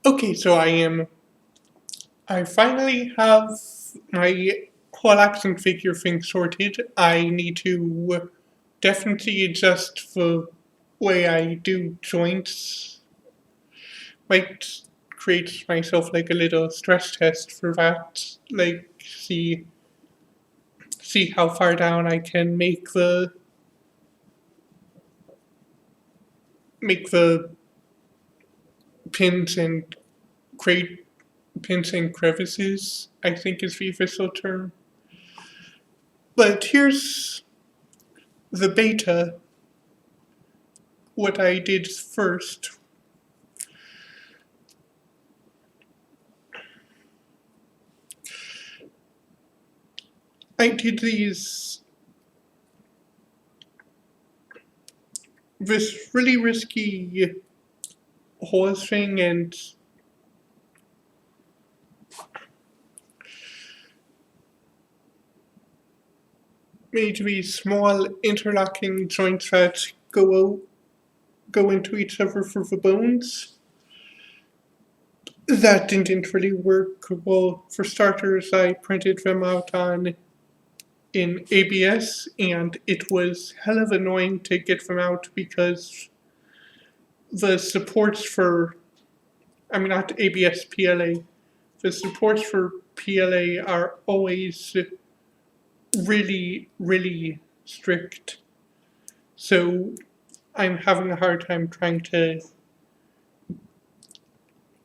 Okay, so I finally have my whole action figure thing sorted. I need to definitely adjust the way I do joints. Might create myself like a little stress test for that. Like see how far down I can make the pins and create pins and crevices, I think is the official term. But here's the beta. What I did first, I did this really risky horse thing and made these small interlocking joints that go into each other for the bones. That didn't really work well. For starters, I printed them out in ABS, and it was hell of annoying to get them out because the supports for, I mean, not ABS, PLA, the supports for PLA are always really, really strict. So I'm having a hard time trying to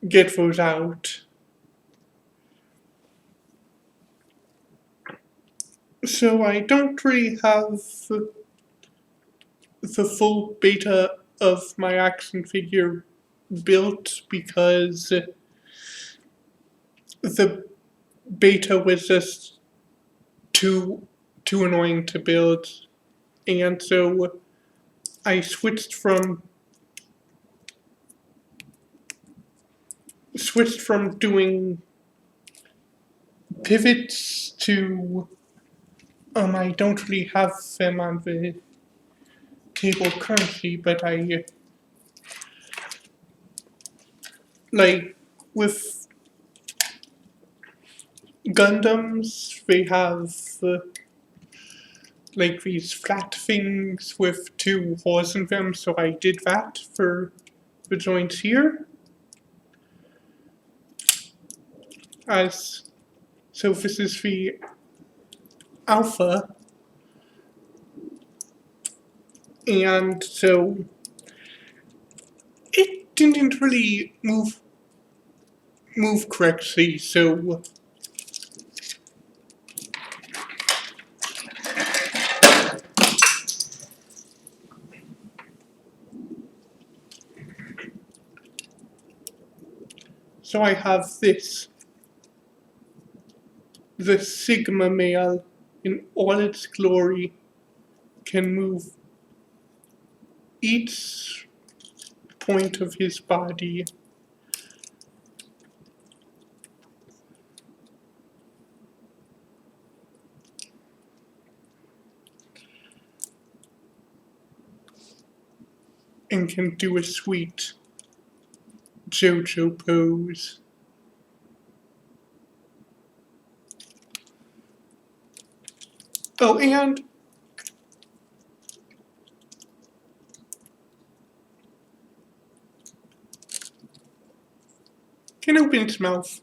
get those out. So I don't really have the full beta of my action figure built because the beta was just too annoying to build, and so I switched from doing pivots to I don't really have them on the table currently, but I like with Gundams they have like these flat things with two holes in them, so I did that for the joints here. As so this is the alpha, and so it didn't really move correctly, so I have this, the Sigma male in all its glory can move each point of his body and can do a sweet JoJo pose. Oh, and can open its mouth.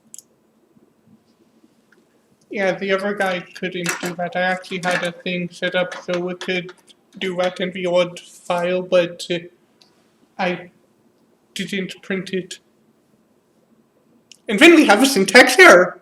Yeah, the other guy couldn't do that. I actually had a thing set up so it could do that in the odd file, but I didn't print it. And then we have a syntax error.